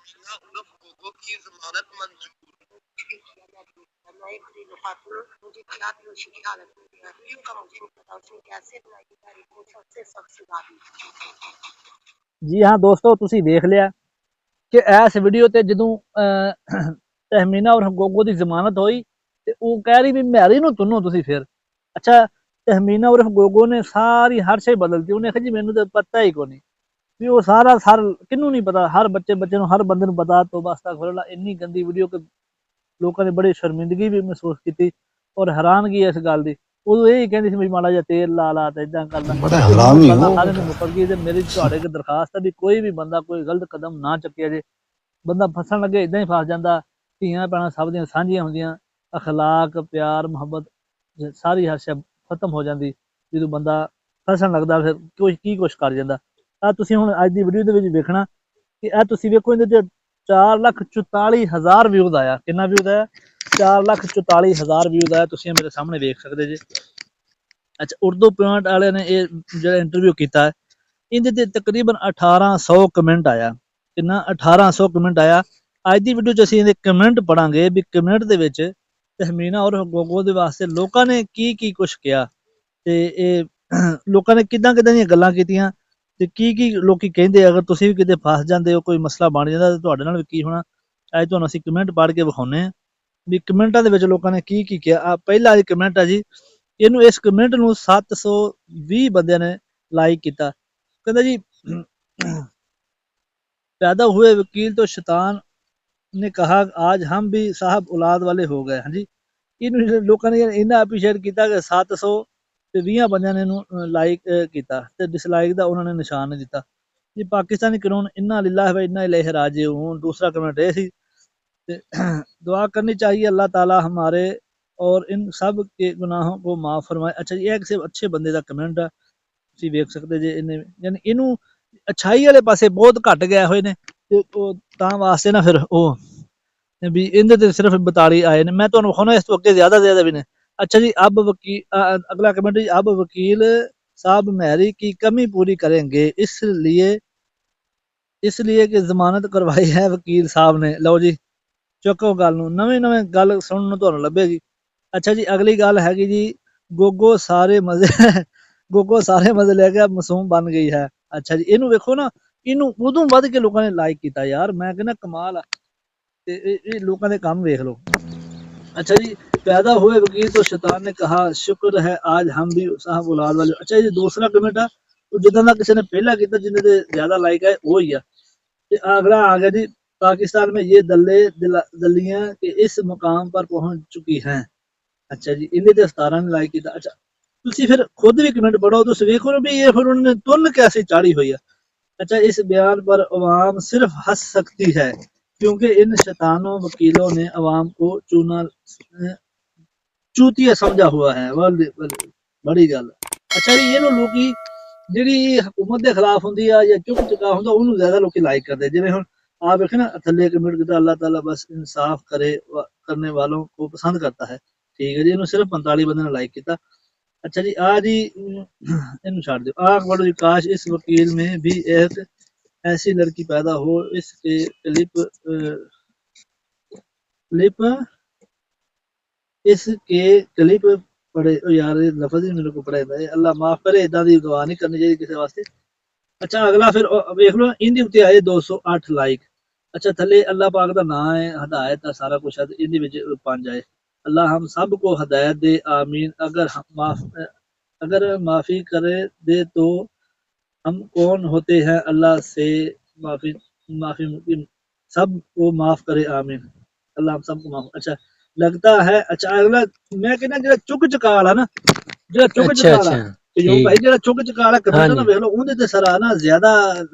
जी हाँ दोस्तों, तुसी देख लिया कि इस वीडियो ते जदों तहमीना और गोगो की जमानत हुई ते वो कह रही भी मैरी नूं तुनो तुसी फिर। अच्छा, तहमीना और गोगो ने सारी हर शे बदलती। उन्हें आखिया जी मैनू तो पता ही कोनी भी वो सारा हर किनू नहीं पता, हर बच्चे नूं हर बंदे नूं पता। तो बस अस्तगफिरुल्लाह, इन्नी गंदी वीडियो के लोगों ने बड़ी शर्मिंदगी भी महसूस की और हैरानगी इस गल की। उदों यही कहंदी सी भी माड़ा जिहा तेल ला ला ते इदां कर ला, बड़ा ते हुण हरामी गल्लां हो सारे बेटा। दी मुक्क गई। ते मेरी तुहाडे अगे दरखास्त है भी कोई भी बंदा कोई गलत कदम ना चुक्के जे। बंदा फसन लगे इदां ही फस जांदा। धीआं भैणां सब दियां सांझियां हुंदियां, अखलाक प्यार मुहब्बत सारी हर शै खत्म हो जाती जो बंदा फसन लगता, फिर कुछ कर जाता। तुसीं हुण अज दी वीडियो दे विच वेखना कि तुसीं वेखो इहदे च 4,44,000 व्यूज आया। कितना व्यूज आया? 4,44,000 व्यूज आया। तुसीं मेरे सामने वेख सकदे जे। अच्छा, उर्दू पॉइंट वाले ने ये जो इंटरव्यू किया है, इहदे ते तकरीबन 1800 कमेंट आया। कितना? 1800 कमेंट आया। अज की वीडियो च असीं कमेंट पढ़ांगे भी कमेंट दे विच तहमीना और गोगो दे वास्ते लोकां ने की कुछ किया ते लोकां ने किदां दियां गल्लां कीतियां ते की लोकी कहिंदे। अगर तुसीं भी किते फस जांदे हो, कोई मसला बन जांदा ते तुहाडे नाल भी की होना। अज तुहानूं असीं कमेंट पढ़ के विखाउने आ भी कमेंटां दे विच लोकां ने की किया। पहला जी कमेंट है जी, इनू इस कमेंट नूं 720 बंदियां ने लाइक किया। कहंदा जी पैदा हुए वकील तो शैतान ने कहा आज हम भी साहब औलाद वाले हो गए। हाँ जी, इन लोगों ने इन्ना अप्रीशिएट किया कि 700 ते 20 बंदियां ने इनू लाइक किया ते डिसलाइक दा उन्होंने निशान नहीं दिता जी। पाकिस्तानी कानून इन्ना लिल्लाह व इन्ना इलैहि राजिऊन। दूसरा कमेंट ये सी, दुआ करनी चाहिए अल्लाह ताला हमारे और इन सब के गुनाहों को माफ फरमाए। अच्छा जी, एक से अच्छे बंदे का कमेंट है, तुसीं वेख सकते जे। इन्हें यानी इनू अच्छाई वाले पासे बहुत घट गए हुए ने ते तां वास्ते ना फिर ओ भी इहदे ते सिर्फ 42 आए ने। मैं तुहानूं विखाउणा इस तो अगे ज्यादा भी ने। अच्छा जी, अब वकील अगला कमेंट जी, अब वकील साहब मेहरी की कमी पूरी करेंगे इसलिए कि जमानत करवाई है वकील साहब ने। लो जी, चुको गल नूं, नवीं गल सुनन नूं तुहानूं लभेगी। अच्छा जी, अगली गल हैगी जी, गोगो सारे मजे गोगो सारे मजे लेके मासूम बन गई है। अच्छा जी, इनू वेखो ना, इनू उदों वध के लोगों ने लाइक किया यार। मैं कहना कमाल है। लोगों के काम वेख लो। अच्छा जी, पैदा हुए वकील तो शैतान ने कहा शुक्र है आज हम भी साहब औलाद वाले। अच्छा जी, दूसरा कमेंट है जिदा का किसी ने पहला किया जिन्हें ज्यादा लाइक है वो ही है। अगला आ गया जी, पाकिस्तान में ये दलियां के इस मुकाम पर पहुंच चुकी हैं। अच्छा जी, इन्हें तो 17 ने लाइक किया। अच्छा, तुसी फिर खुद भी कमेंट पढ़ो तो देखो ना भी ये फिर उन्होंने तुन कैसे चाड़ी हुई है। अच्छा, इस बयान पर अवाम सिर्फ हंस सकती है क्योंकि इन शैतानों वकीलों ने अवाम को चूतिया समझा हुआ है। बड़ी गल। अच्छा जी, ये लोग ਜਿਹੜੀ हुकूमत के खिलाफ होंगी या चुप चुका होंगे उन्होंने ज्यादा लोग लाइक करते। जिवें हुण आप देखे ना थले कमेंट किया, अल्लाह ताला बस इंसाफ करने वालों को पसंद करता है। ठीक है जी, इन्होंने सिर्फ 45 बंदे ने लाइक किया। अच्छा जी, आ जी इन छाड़ दो। बड़ो जी, काश इस वकील में भी एक ऐसी लड़की पैदा हो इसके क्लिप इसके क्लिप पढ़े यार। लफज ही मेरे को पढ़े अल्लाह माफ करे, इदा की दुआ नहीं करनी चाहिए किसी वास्ते। अच्छा, अगला फिर वेख लो, इंदे उत्ते आए 208 लाइक। अच्छा, थले अल्लाह पाक का नाम है, हदायत है, सारा कुछ है। इंदे विच 5 आए। अल्लाह हम सब को हदायत दे, आमीन। अगर माफी करे दे तो हम कौन होते हैं अल्लाह से माफी माफी मुमकिन, सब को माफ करे, आमीन। अल्लाह हम सबको माफ। अच्छा लगता है। अच्छा, अगला मैं कहना जो चुक चकाल है ना, जो चुक अच्छा चकाल है अच्छा जो भाई ठीक। जो चुक चकाल हाँ कमेंट ना जी वेख लो, उनके ते सराहना ज्यादा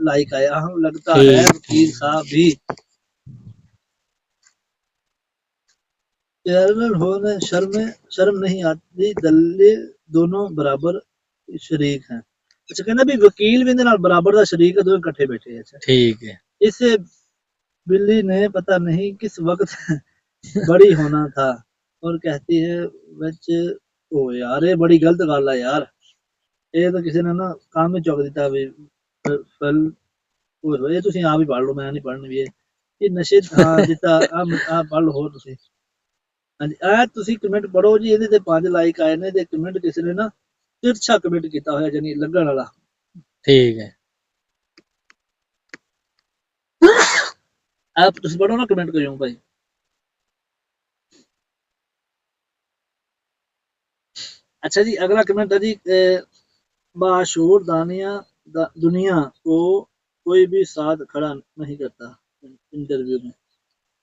लाइक आया। हम लगता है ठीक वकील साहब भी चैनल होने शर्म नहीं आती, दलील दोनों बराबर शरीक हैं। अच्छा, कहना भी वकील भी इहदे नाल बराबर दा शरीक है, दोवें इकट्ठे बैठे। अच्छा, ठीक है। इसे बिल्ली ने पता नहीं किस वक्त बड़ी होना था और कहती है बच। ओ यार, ये बड़ी गलत गल है यार। ये तो किसी ने ना काम ही चुक दिता भी फल। ये तुसीं आप ही पढ़ लो, मैं नहीं पढ़नी भी। ਇਹ ਨਸ਼ੇ ਦਿੱਤਾ ਆ ਪੜ੍ਹ ਲਓ ਹੋਰ ਤੁਸੀਂ। ਹਾਂਜੀ ਆ ਤੁਸੀਂ ਕਮੈਂਟ ਪੜੋ ਜੀ, ਇਹਦੇ ਤੇ 5 ਲਾਈਕ ਆਏ ਨੇ ਤੇ ਕਮੈਂਟ ਕਿਸੇ ਨੇ ਨਾ ਤਿਰਛਾ ਕਮੈਂਟ ਕੀਤਾ ਹੋਇਆ, ਜਾਨੀ ਲੱਗਣ ਵਾਲਾ। ਠੀਕ ਹੈ ਆਪ ਤੁਸੀਂ ਪੜੋ ਨਾ, ਕਮੈਂਟ ਕਰਿਓ ਭਾਈ। अच्छा जी, अगला कमेंट है जी, बाशूर दानिया दुनिया को कोई भी साथ खड़ा नहीं करता इंटरव्यू में।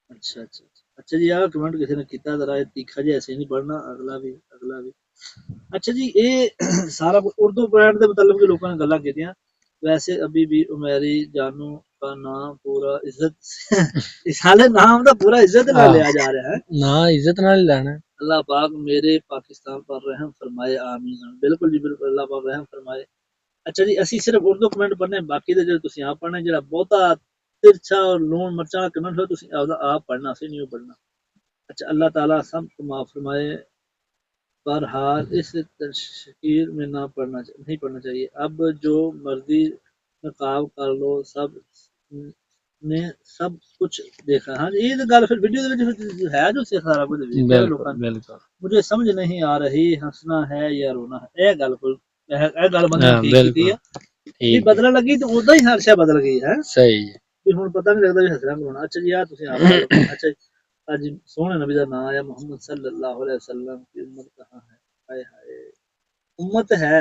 अच्छा अच्छा अच्छा जी, यार कमेंट किसी ने किया जरा तीखा जी, ऐसे नहीं पढ़ना, अगला भी। अच्छा जी, ये सारा कुछ उर्दू ब्रांड के मतलब के लोगों ने गल्लां कीतियां। वैसे अभी भी उमेरी जानू का नाम पूरा इज्जत इस हाले नाम का पूरा इज्जत ना लिया जा रहा है ना, इज्जत नाल लेना। अल्लाह पाक मेरे पाकिस्तान पर रहम फरमाए, आमीन। बिल्कुल जी बिल्कुल, अल्लाह पाक रहम फरमाए। अच्छा जी, ਅਸੀਂ ਸਿਰਫ ਉਰਦੂ ਕਮੈਂਟ ਪੜ੍ਹਨੇ, ਬਾਕੀ ਦੇ ਜਿਹੜੇ ਤੁਸੀਂ ਆਪ ਪੜ੍ਹਨੇ, ਜਿਹੜਾ ਬਹੁਤਾ ਤਿਰਛਾ ਔਰ ਲੂਣ ਮਿਰਚਾਂ ਦਾ ਕਮੈਂਟ ਹੋ ਤੁਸੀਂ ਆਪਦਾ ਆਪ ਪੜ੍ਹਨਾ, ਅਸੀਂ ਨਹੀਂ ਪੜ੍ਹਨਾ। अच्छा, अल्लाह ताला सब को माफ फरमाए, पर हाल इस तशकीर में ना पढ़ना नहीं पढ़ना चाहिए। अब जो मर्जी नकाब कर लो, सब ने सब कुछ देखा। हाँ ये तो गल फिर वीडियो दे विच है जो सारा कुछ देखिया लोकां ने। बिल्कुल मुझे समझ नहीं आ रही हंसना है या रोना है। ये गल कोई ਇਹ ਗੱਲ ਬੰਦੇ ਨੇ ਠੀਕ ਕੀਤੀ ਆ ਵੀ ਬਦਲਣ ਲੱਗੀ ਤੇ ਉਦਾਂ ਹੀ ਹਰ ਸ਼ੈ ਬਦਲ ਗਈ ਹੈ। ਸਹੀ ਵੀ ਹੁਣ ਪਤਾ ਨਹੀਂ ਲੱਗਦਾ ਵੀ ਹੱਸਣਾ ਕਰੋਣਾ। ਅੱਛਾ ਜੀ, ਆ ਤੁਸੀਂ ਆਪ ਗੱਲ ਕਰੋ। ਅੱਛਾ, ਅੱਜ ਸੋਹਣੇ ਨਬੀ ਦਾ ਨਾਮ ਹੈ ਮੁਹੰਮਦ ਸੱਲੱਲਾਹੁ अलैहि वसल्लम की उम्मत कहाँ है। ਹਾਏ ਹਾਏ, ਉਮਤ ਹੈ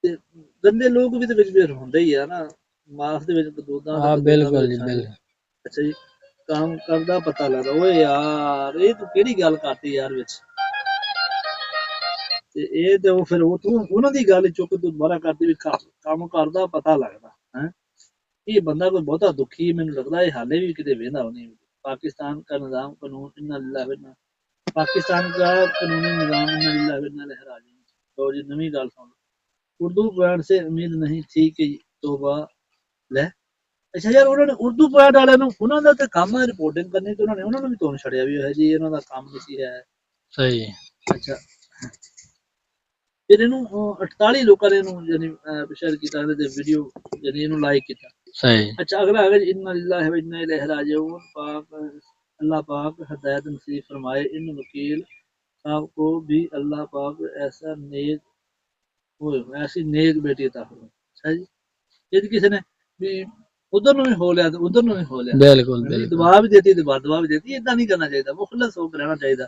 ਤੇ ਗੰਦੇ ਲੋਕ ਵੀ ਤੇ ਵਿੱਚ ਹੁੰਦੇ ਹੀ ਆ ਨਾ, ਮਾਸ ਦੇ ਵਿੱਚ ਕਦੂਦਾਂ ਤੇ ਕਦੂਦਾਂ ਦੇ ਵਿੱਚ। ਹਾਂਜੀ ਅੱਛਾ ਜੀ, ਕੰਮ ਕਰਦਾ ਪਤਾ ਲੱਗਦਾ। ਓਏ ਯਾਰ ਇਹ ਤੂੰ ਕਿਹੜੀ ਗੱਲ ਕਰਤੀ ਯਾਰ ਵਿੱਚ, ਤੇ ਇਹ ਤੇ ਉਹ ਫਿਰ ਉਹਨਾਂ ਦੀ ਗੱਲ ਚੁੱਕ ਤੂੰ ਦੁਬਾਰਾ ਕਰਦੀ ਵੀ ਕੰਮ ਕਰਦਾ ਪਤਾ ਲੱਗਦਾ ਹੈ। ਇਹ ਬੰਦਾ ਕੋਈ ਬਹੁਤਾ ਦੁਖੀ ਮੈਨੂੰ ਲੱਗਦਾ, ਇਹ ਹਾਲੇ ਵੀ ਕਿਤੇ ਵੇਂਦਾ ਨਹੀਂ। पाकिस्तान का निज़ाम कानून इन्ना लिल्लाहि व इन्ना पाकिस्तान का कानूनी निज़ाम इन्ना लिल्लाहि व इन्ना इलैहि राजिऊन। तो जी नवी गल सुन, उर्दू पढ़ने से उम्मीद नहीं थी कि तौबा ले। ਅੱਛਾ ਯਾਰ, ਉਹਨਾਂ ਨੇ ਉਰਦੂ ਪੁਆਇੰਟ ਵਾਲਿਆਂ ਨੂੰ, ਉਹਨਾਂ ਦਾ ਤੇ ਕੰਮ ਹੈ ਰਿਪੋਰਟਿੰਗ ਕਰਨੀ, ਤੇ ਉਹਨਾਂ ਨੂੰ ਵੀ ਤੋੜ ਛੜਿਆ ਵੀ ਹੈ ਜੀ, ਇਹਨਾਂ ਦਾ ਕੰਮ ਨਹੀਂ ਸੀ ਹੈ। ਸਹੀ। ਅੱਛਾ, ਫਿਰ ਇਹਨੂੰ 48 ਲੋਕਾਂ ਨੇ ਇਹਨੂੰ ਯਾਨੀ ਸ਼ੇਅਰ ਕੀਤਾ, ਇਹਦੇ ਤੇ ਵੀਡੀਓ ਯਾਨੀ ਇਹਨੂੰ ਲਾਈਕ ਕੀਤਾ। सही। अच्छा, अगला है इन्ना लिल्लाहि व इन्ना इलैहि राजिऊन। पाक अल्लाह पाक हिदायत नसीब फरमाए इन वकील साहब को भी, अल्लाह पाक ऐसा ऐसी नेक बेटी अता फरमाए। अच्छा जी, ये किसी ने भी उधर ਨੂੰ ਵੀ ਹੋ ਲਿਆ ਤੇ ਉਧਰ ਨੂੰ ਵੀ ਹੋ ਲਿਆ। ਬਿਲਕੁਲ ਦੁਆ ਵੀ ਦੇਤੀ ਤੇ ਬਦਦੁਆ ਵੀ ਦੇਤੀ। ਇਦਾਂ ਨਹੀਂ ਕਰਨਾ ਚਾਹੀਦਾ, ਮੁਖਲਸ ਹੋ ਕੇ ਰਹਿਣਾ ਚਾਹੀਦਾ।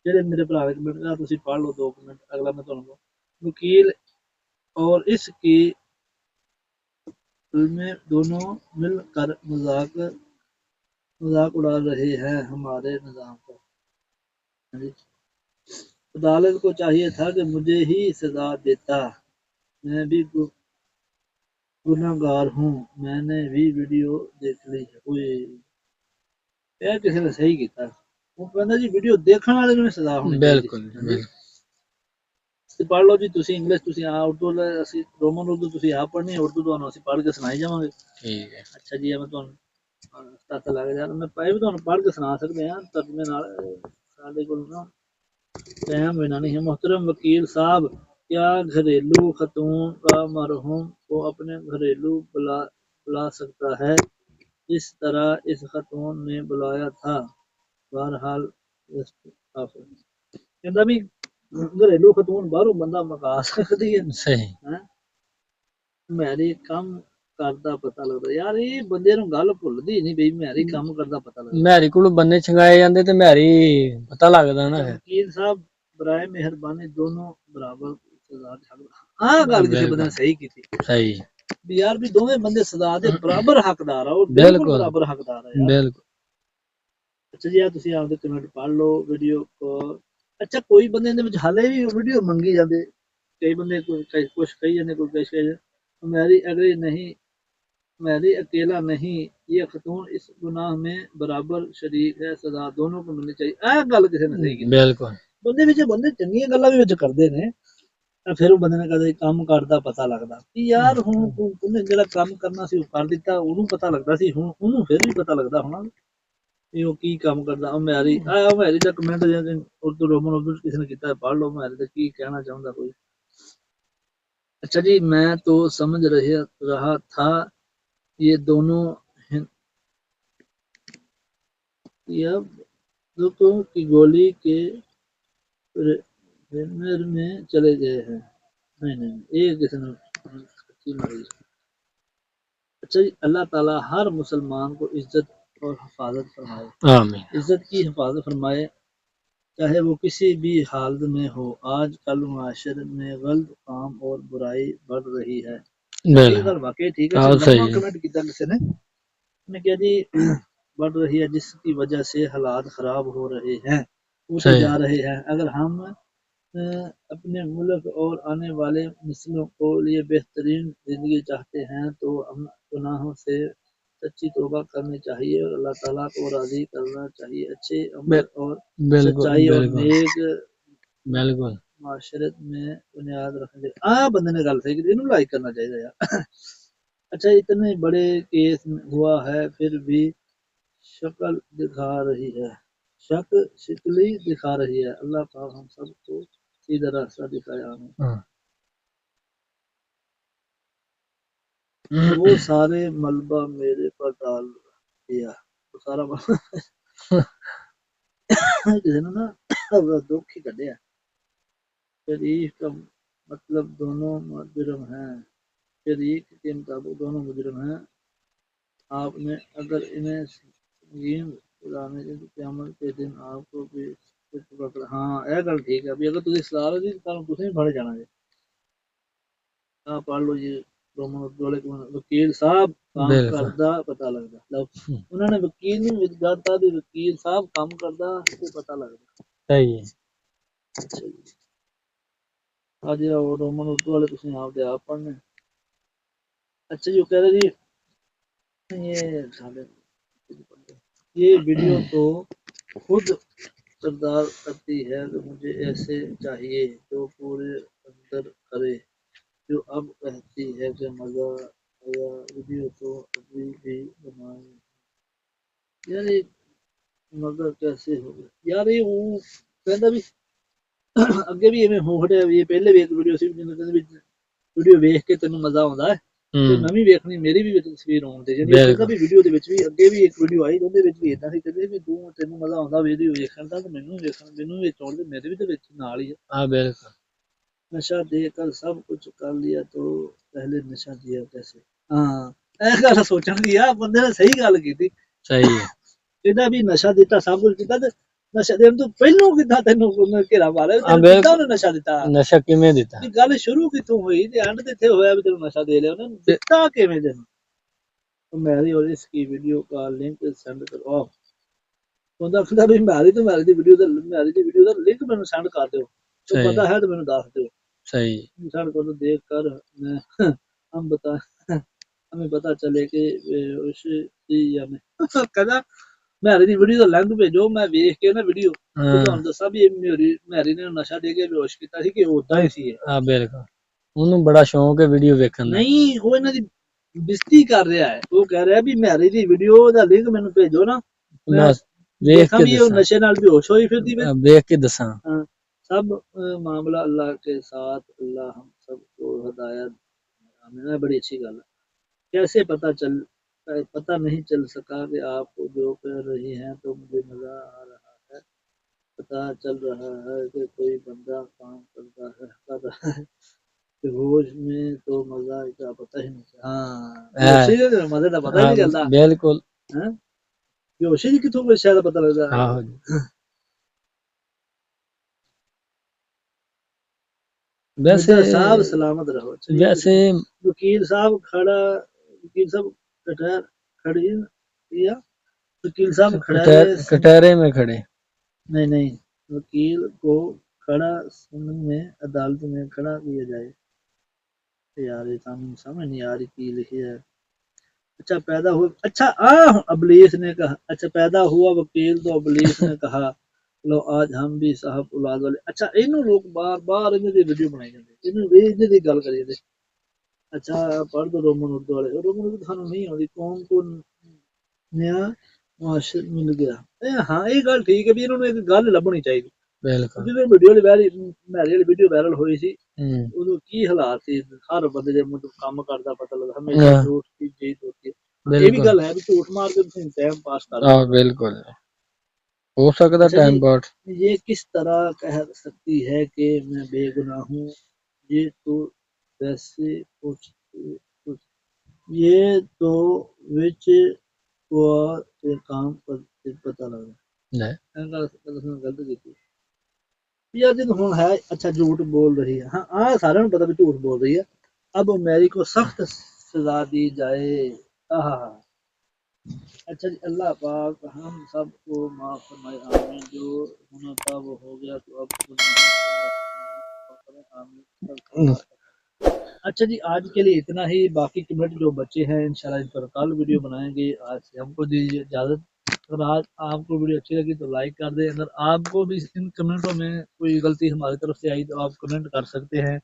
ਜਿਹੜੇ ਮੇਰੇ ਭਰਾ ਦੇ ਕਮੈਂਟ ਆ ਤੁਸੀਂ ਪੜ੍ਹ ਲਓ 2 ਮਿੰਟ, ਅਗਲਾ ਮੈਂ ਤੁਹਾਨੂੰ वकील और इसकी फिल्में दोनों मिलकर मजाक उड़ा रहे हैं हमारे निज़ाम का। अदालत को चाहिए था कि मुझे ही सजा देता, मैं भी गुनहगार हूँ, मैंने भी वीडियो देख ली है। ਇਹ ਕਿਸੇ ਨੇ ਸਹੀ ਕੀਤਾ। ਉਹ ਕਹਿੰਦਾ ਜੀ ਵੀਡੀਓ ਦੇਖਣ ਵਾਲੇ ਨੂੰ ਵੀ ਸਜ਼ਾ ਹੋਣੀ ਚਾਹੀਦੀ। ਬਿਲਕੁਲ। ਤੇ ਪੜ੍ਹ ਲਓ ਜੀ ਤੁਸੀਂ ਇੰਗਲਿਸ਼, ਤੁਸੀਂ ਆ ਉਰਦੂ, ਅਸੀਂ ਰੋਮਨ ਉਰਦੂ ਤੁਸੀਂ ਆਪ ਪੜ੍ਹਨੀ ਹੈ, ਉਰਦੂ ਤੁਹਾਨੂੰ ਅਸੀਂ ਪੜ੍ਹ ਕੇ ਸੁਣਾਈ ਜਾਵਾਂਗੇ। ਠੀਕ ਹੈ। ਅੱਛਾ ਜੀ, ਮੈਂ ਤੁਹਾਨੂੰ ਪਤਾ ਲੱਗ ਜਾ, ਮੈਂ ਵੀ ਤੁਹਾਨੂੰ ਪੜ੍ਹ ਕੇ ਸੁਣਾ ਸਕਦੇ ਹਾਂ ਤਰਜਮੇ ਨਾਲ, ਸਾਡੇ ਕੋਲ ਨਾ टाइम बिना नहीं है। मोहतरम वकील साहब, क्या घरेलू खतून का मरहूम को अपने घरेलू बुला सकता है जिस तरह इस खतून ने बुलाया था। बहरहाल कहता भी घरेलू खतून बाहरों बंदा मंगा सकती है। सही। मैरी कम करदा पता लगदा। यार ਇਹ ਬੰਦੇ ਨੂੰ ਗੱਲ ਭੁੱਲਦੀ ਨਹੀਂ ਬਈ ਮੈਰੀ ਕੰਮ ਕਰਦਾ ਪਤਾ ਲੱਗਦਾ। ਮੈਰੀ ਕੋਲ ਬੰਦੇ ਛੰਗਾਏ ਜਾਂਦੇ ਤੇ ਮੈਰੀ ਪਤਾ ਲੱਗਦਾ ਨਾ। ਵਕੀਲ ਸਾਹਿਬ ਬਰਾਏ ਮਿਹਰਬਾਨੀ ਦੋਨੋਂ ਬਰਾਬਰ ਸਜ਼ਾ ਛੱਡ। ਆਹ ਗੱਲ ਕਿਸੇ ਬੰਦੇ ਨੇ ਸਹੀ ਕੀਤੀ। ਸਹੀ ਵੀ ਯਾਰ ਵੀ ਦੋਵੇਂ ਬੰਦੇ ਸਜ਼ਾ ਦੇ ਬਰਾਬਰ ਹੱਕਦਾਰ ਆ, ਉਹ ਬਿਲਕੁਲ ਬਰਾਬਰ ਹੱਕਦਾਰ ਆ ਯਾਰ। ਬਿਲਕੁਲ। ਅੱਛਾ ਜੀ, ਆ ਤੁਸੀਂ ਆਪਦੇ ਕਮੈਂਟ ਪੜ੍ਹ ਲਓ ਵੀਡੀਓ ਕੋ। ਅੱਛਾ, ਕੋਈ ਬੰਦੇ ਦੇ ਵਿੱਚ ਹਾਲੇ ਵੀ ਵੀਡੀਓ ਮੰਗੀ ਜਾਂਦੇ, ਕਈ ਬੰਦੇ ਕੁਛ ਕਹੀ ਜਾਂਦੇ, ਕੋਈ ਕੁਛ ਕਹੀ ਜਾਂਦੇ। मैरी अगली नहीं, मैरी अकेला नहीं, ये खतून इस गुनाह में बराबर शरीक है, सजा दोनों को मिलनी चाहिए। ਇਹ ਗੱਲ ਕਿਸੇ ਨੇ ਸਹੀ ਕੀਤੀ। ਬਿਲਕੁਲ। ਬੰਦੇ ਵਿੱਚ ਬੰਦੇ ਚੰਗੀਆਂ ਗੱਲਾਂ ਵੀ ਵਿੱਚ ਕਰਦੇ ਨੇ, ਫਿਰ ਉਹ ਬੰਦੇ ਨੇ ਕਦੇ ਕੰਮ ਕਰਦਾ ਪਤਾ ਲੱਗਦਾ ਕਿ ਯਾਰ ਹੁਣ ਉਹਨੇ ਜਿਹੜਾ ਕੰਮ ਕਰਨਾ ਸੀ ਉਹ ਕਰ ਦਿੱਤਾ, ਉਹਨੂੰ ਪਤਾ ਲੱਗਦਾ ਸੀ, ਹੁਣ ਉਹਨੂੰ ਫਿਰ ਵੀ ਪਤਾ ਲੱਗਦਾ ਹੋਣਾ ਵੀ ਉਹ ਕੀ ਕੰਮ ਕਰਦਾ। ਉਹ ਮੈਰੀ ਦਾ ਕਮੈਂਟ ਉਰਦੂ ਰੋਮਨ ਉਰਦੂ ਕਿਸੇ ਨੇ ਕੀਤਾ, ਪੜ੍ਹ ਲਓ ਮੈਰੀ ਦਾ ਕੀ ਕਹਿਣਾ ਚਾਹੁੰਦਾ ਕੋਈ। अच्छा जी, मैं तो समझ रहा था ये दोनों या बंदूकों की गोली के रेमर में चले गए हैं। नहीं नहीं, ये किसी ने अच्छी मारी। अच्छा जी, अल्लाह ताला हर मुसलमान को इज्जत और हिफाजत फरमाए, आमीन। इज्जत की हिफाजत फरमाए, चाहे वो किसी भी हालत में हो। आजकल मुआशरे में गलत काम और बुराई बढ़ रही है। ये बिल्कुल। गल वाकई ठीक है। हाँ लम्मा सही है। कमेंट किया किसी ने, उसने कहा जी बढ़ रही है जिसकी वजह से हालात खराब हो रहे हैं, होते सही जा है। रहे हैं। अगर हम अपने मुल्क और आने वाले नस्लों को लिए बेहतरीन जिंदगी चाहते हैं तो हम गुनाहों से सच्ची तौबा करनी चाहिए और अल्लाह ताला को राजी करना चाहिए। अच्छे अमल बिल- और बिल्कुल सच्चाई और बिल्कुल नेक बिल्कुल। माशरत में बुनियाद रखनी चाहिए। बंदे ने गल सही की, इन्हों लाइक करना चाहिए यार। अच्छा, इतने बड़े केस हुआ है फिर भी शक्ल दिखा रही है, शिकली दिखा रही है। अल्लाह पाक हम सबको सीधा रास्ता दिखाया। हमें हाँ। वो सारे मलबा मेरे पर डाल दिया, वो सारा मलबा किसी ने ना दुख ही कढ़िया। शरीफ का मतलब दोनों मुजरम हैं, शरीक के मुताबिक दोनों मुजरम हैं। आपने अगर इन्हें संगीन लाने के क़यामत के दिन आपको भी कुछ पकड़। हाँ यह गल ठीक है। अभी अगर तुम सलाह लो जी तुम फड़ जाना जी। हाँ पढ़ लो जी। रोमन जोड़े वकील साहब काम बिल्कुल करदा पता लगदा। लो उन्होंने वकील नहीं विदगाता भी वकील साहब काम करदा तो पता लगदा। सही है। अच्छा जी, आज रोमन उर्दू वाले तुम आप दे आप पढ़ने। अच्छा जी, वो कह रहे जी ये साले ये वीडियो तो खुद सरदार करती है तो मुझे ऐसे चाहिए जो पूरे अंदर करे। जो अब कहती है कि मजा आया, वीडियो तो अभी भी बनाए। यार ये मगर कैसे हो गया यार, ये वो कहता भी ਅੱਗੇ ਵੀ ਐਵੇਂ ਹੋ ਹਟਿਆ ਵੀ। ਇਹ ਪਹਿਲੇ ਵੀ ਇੱਕ ਵੀਡੀਓ ਸੀ ਜਿਹਨੂੰ ਕਹਿੰਦੇ ਵੀ ਵੀਡੀਓ ਵੇਖ ਕੇ ਤੈਨੂੰ ਮਜ਼ਾ ਆਉਂਦਾ ਹੈ ਤੇ ਮੈਂ ਵੀ ਵੇਖਣੀ, ਮੇਰੀ ਵੀ ਵਿੱਚ ਤਸਵੀਰ ਆਉਣ ਤੇ ਜਾਨੀ। ਉਹ ਕਹਿੰਦਾ बिल्कुल ਵੀ ਵੀਡੀਓ ਦੇ ਵਿੱਚ ਵੀ ਅੱਗੇ ਵੀ ਇੱਕ ਵੀਡੀਓ ਆਈ ਉਹਦੇ ਵਿੱਚ ਵੀ ਇਦਾਂ ਸੀ, ਕਹਿੰਦੇ ਵੀ ਤੈਨੂੰ ਮਜ਼ਾ ਆਉਂਦਾ ਵੀਡੀਓ ਵੇਖਣ ਦਾ ਤੇ ਮੈਨੂੰ ਵੇਖਣ, ਮੈਨੂੰ ਵੀ ਆਉਣ ਤੇ ਮੇਰੇ ਵੀ ਤੇ ਵਿੱਚ ਨਾਲ ਹੀ ਹੈ। हाँ बिल्कुल नशा देकर सब कुछ कर लिया तो पहले नशा दिया कैसे। हाँ ਇਹ ਗੱਲ ਸੋਚਣ ਦੀ ਆ, ਬੰਦੇ ਨੇ ਸਹੀ ਗੱਲ ਕੀਤੀ। सही है। ਇਹਦਾ ਵੀ ਨਸ਼ਾ ਦਿੱਤਾ, ਸਭ ਕੁਝ ਕੀਤਾ ਤੇ ਨਸ਼ਾ ਦੇਣ ਤੋਂ ਪਹਿਲੋਂ ਕਿੱਦਾਂ ਤੈਨੂੰ ਘੇਰਾ ਮਾਰਿਆ, हाँ ਤੈਨੂੰ ਕਿੱਦਾਂ बिल्कुल। ਉਹਨੇ ਨਸ਼ਾ ਦਿੱਤਾ। नशा किमें देता। ਵੀ ਗੱਲ ਸ਼ੁਰੂ ਕਿੱਥੋਂ ਹੋਈ ਤੇ ਐਂਡ ਤੇ ਇੱਥੇ ਹੋਇਆ ਵੀ ਤੈਨੂੰ ਨਸ਼ਾ ਦੇ ਲਿਆ, ਉਹਨੇ ਦਿੱਤਾ ਕਿਵੇਂ ਤੈਨੂੰ। ਮੈਰੀ और इसकी वीडियो का लिंक सेंड करो। ਉਹਦਾ ਕਹਿੰਦਾ ਵੀ ਮੈਰੀ ਤੇ ਮੈਰੀ ਦੀ ਵੀਡੀਓ ਦਾ ਲਿੰਕ ਮੈਨੂੰ ਸੈਂਡ ਕਰ ਦਿਓ, तो सही पता है। है तो मैंने दस दो। सही इंसान को तो देख कर मैं हम बता हमें पता चले कि उसकी या मैं कहना मैरी दी वीडियो ਦਾ ਲਿੰਕ ਭੇਜੋ, ਮੈਂ ਵੇਖ ਕੇ ਨਾ ਵੀਡੀਓ ਤੇ हाँ। ਤੁਹਾਨੂੰ ਦੱਸਾਂ ਵੀ ਮੈਰੀ ਨੇ ਨਸ਼ਾ ਦੇ ਕੇ ਬੇਹੋਸ਼ ਕੀਤਾ ਸੀ ਕਿ ਉਦਾਂ ਹੀ ਸੀ ਇਹ। हाँ बिल्कुल। ਉਹਨੂੰ ਬੜਾ ਸ਼ੌਂਕ ਹੈ ਵੀਡੀਓ ਵੇਖਣ ਦਾ। ਨਹੀਂ ਉਹ ਇਹਨਾਂ ਦੀ ਬਿਸਤੀ ਕਰ ਰਿਹਾ ਹੈ। ਉਹ ਕਹਿ ਰਿਹਾ ਵੀ ਮੈਰੀ ਦੀ ਵੀਡੀਓ ਦਾ ਲਿੰਕ ਮੈਨੂੰ ਭੇਜੋ ਨਾ, ਮੈਂ ਮੈਂ ਵੇਖ देखा ਕੇ भी ये ਦੱਸਾਂ। नशे नाल बेहोश हुई फिरदी वे। ਵੇਖ ਕੇ ਦੱਸਾਂ। हाँ, सब मामला अल्लाह के साथ, अल्लाह हम सबको हदायत। हमें बड़ी अच्छी गल है। कैसे पता नहीं चल सका कि आप जो कर रही हैं तो मुझे मजा आ रहा है। पता चल रहा है कि कोई बंदा काम करता है कर रहा है। बेहोश में तो मजा का पता ही नहीं चला। हाँ बेहोशी के मजे का पता ही नहीं चलता। बिल्कुल। हैं बेहोशी कितों कोई शायद पता लगता है। हाँ वैसे मिर्जा साहब सलामत रहो। चलिए वैसे वकील साहब खड़ा, वकील साहब कटहर खड़ी या वकील साहब खड़े कटहरे में खड़े। नहीं नहीं, वकील को खड़ा सुनने में अदालत में खड़ा किया जाए। यार ये समझ नहीं आ रही की लिखी है। अच्छा पैदा हुआ, अच्छा अबलीस ने कहा, अच्छा पैदा हुआ वकील तो अबलीस ने कहा लो आज हम भी साहब औलाद वाले। अच्छा इन्हों लोग बार बार इन्हें दी वीडियो बनाई जाते, इन्हें दी गल करी जाते। अच्छा पढ़ दो रोमन उर्दू वाले, रोमन उर्दू थानू नहीं आती। कौम को नया मुआशर मिल गया। हाँ ये गल ठीक है भी इन्होंने एक गल लभनी चाहिए। बिल्कुल। ਜਦੋਂ ਵੀਡੀਓ ਮੈਰੀ ਵਾਲੀ ਵੀਡੀਓ ਵਾਇਰਲ ਹੋਈ ਸੀ ਉਦੋਂ ਕੀ ਹਾਲਾਤ ਸੀ, ਹਰ ਬੰਦੇ ਦੇ ਮਤਲਬ ਕੰਮ ਕਰਦਾ ਪਤਾ ਲੱਗਦਾ ਹਮੇਸ਼ਾ ਝੂਠ ਦੀ ਜੀਤ ਹੋਤੀ ਹੈ। ਇਹ ਵੀ ਗੱਲ ਹੈ ਵੀ ਝੂਠ ਮਾਰ ਕੇ ਤੁਸੀਂ ਟਾਈਮ ਪਾਸ ਕਰ हाँ बिल्कुल। हो सकता अच्छा टाइम जी, पास। ये किस तरह कह सकती है कि मैं बेगुनाह हूँ? ये तो वैसे पूछ ये तो विच हुआ ते काम पर पता लगा। नहीं। गल गलत की यार जी ਹੁਣ है अच्छा झूठ बोल रही है हाँ हाँ सारे पता भी झूठ बोल रही है अब मेरी को सख्त सजा दी जाए आहा अच्छा जी अल्लाह पाक हम सबको माफ फरमाए आमीन जो होना था वो हो गया तो अब आमीन अच्छा जी आज के लिए इतना ही बाकी कमेंट जो बचे हैं इंशाल्लाह इन पर कल वीडियो बनाएंगे आज से हमको दीजिए इजाजत अगर आज आपको वीडियो अच्छी लगी तो लाइक कर दें अगर आपको भी इन कमेंटों में कोई गलती हमारी तरफ से आई तो आप कमेंट कर सकते हैं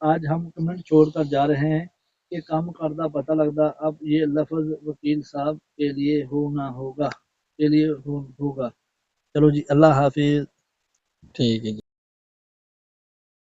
आज हम कमेंट छोड़कर जा रहे हैं कि काम करदा पता लगता अब ये लफ्ज वकील साहब के लिए होना होगा के लिए होगा चलो जी अल्लाह हाफिज ठीक है जी।